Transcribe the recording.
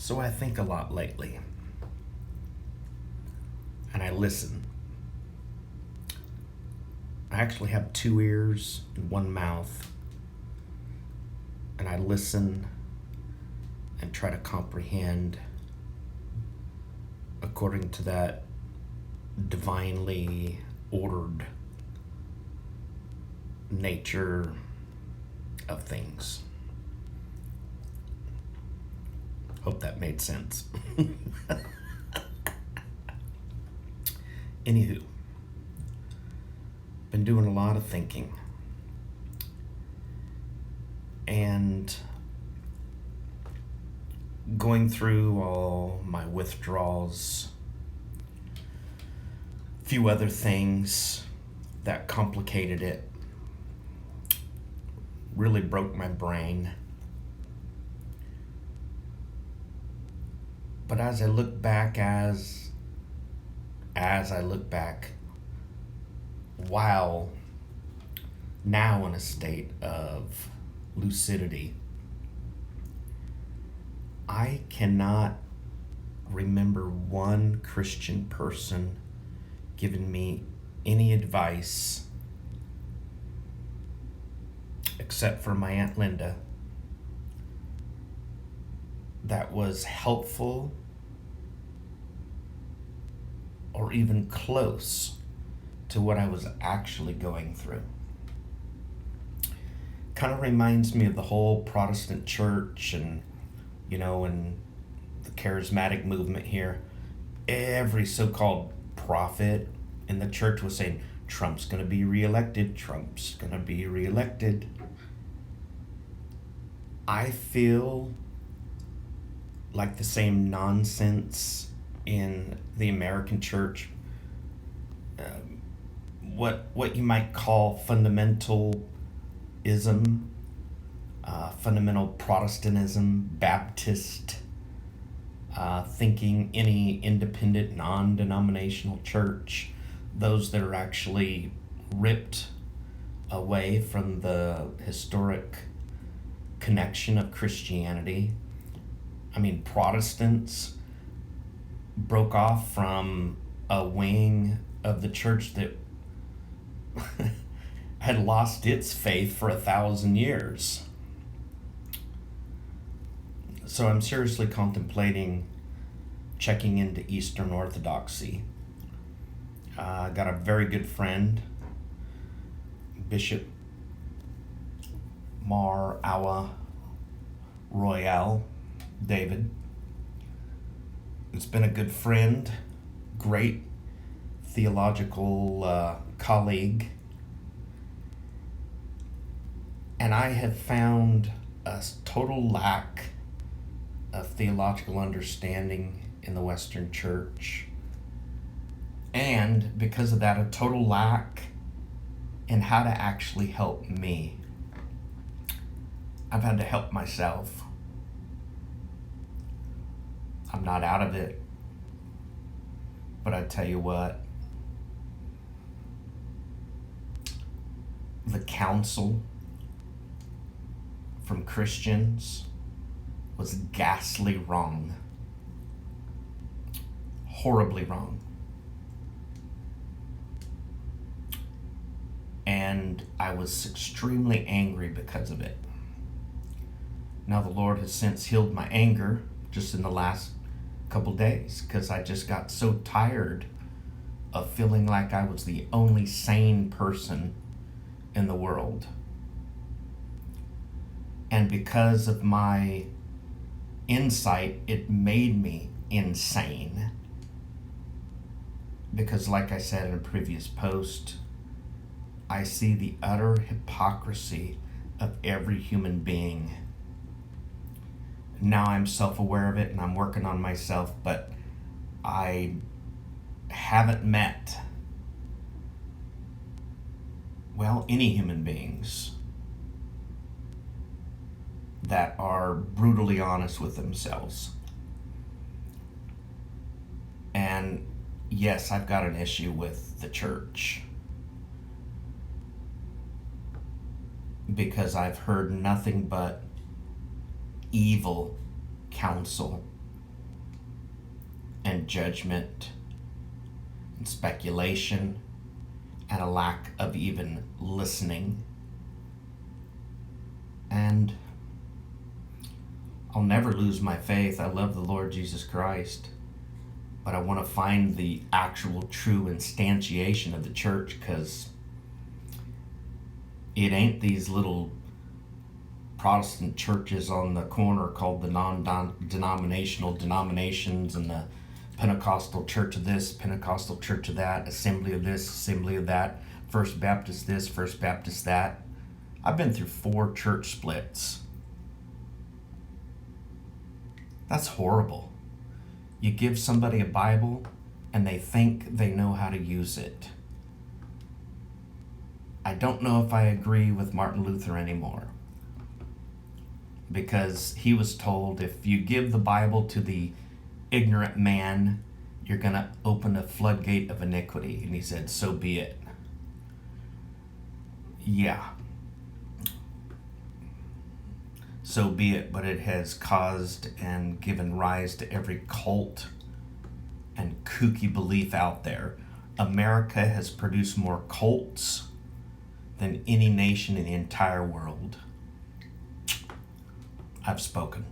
So I think a lot lately, and I listen. I actually have two ears and one mouth, and I listen and try to comprehend according to that divinely ordered nature of things. Hope that made sense. Anywho, been doing a lot of thinking and going through all my withdrawals, a few other things that complicated it, really broke my brain. But as I look back, as I look back, while now in a state of lucidity, I cannot remember one Christian person giving me any advice except for my Aunt Linda that was helpful or even close to what I was actually going through. Kind of reminds me of the whole Protestant church and, and the charismatic movement here. Every so-called prophet in the church was saying, Trump's going to be reelected, Trump's going to be reelected. I feel like the same nonsense in the American church, what you might call fundamentalism, fundamental Protestantism, Baptist thinking, any independent, non-denominational church, those that are actually ripped away from the historic connection of Christianity. I mean, Protestants broke off from a wing of the church that had lost its faith for 1,000 years. So I'm seriously contemplating checking into Eastern Orthodoxy. I got a very good friend, Bishop Mar Awa Royale David. It's been a good friend, great theological colleague, and I have found a total lack of theological understanding in the Western Church, and because of that, a total lack in how to actually help me. I've had to help myself. I'm not out of it, but I tell you what, the counsel from Christians was ghastly wrong, horribly wrong. And I was extremely angry because of it. Now the Lord has since healed my anger just in the last couple days, because I just got so tired of feeling like I was the only sane person in the world. And because of my insight, it made me insane. Because like I said in a previous post, I see the utter hypocrisy of every human being. Now I'm self-aware of it and I'm working on myself, but I haven't met, any human beings that are brutally honest with themselves. And yes, I've got an issue with the church, because I've heard nothing but evil counsel and judgment and speculation and a lack of even listening. And I'll never lose my faith. I love the Lord Jesus Christ, but I want to find the actual true instantiation of the church, because it ain't these little Protestant churches on the corner called the non-denominational denominations, and the Pentecostal church of this, Pentecostal church of that, assembly of this, assembly of that, First Baptist this, First Baptist that. I've been through 4 church splits. That's horrible. You give somebody a Bible and they think they know how to use it. I don't know if I agree with Martin Luther anymore, because he was told, if you give the Bible to the ignorant man, you're going to open a floodgate of iniquity. And he said, so be it. Yeah. So be it, but it has caused and given rise to every cult and kooky belief out there. America has produced more cults than any nation in the entire world. I've spoken.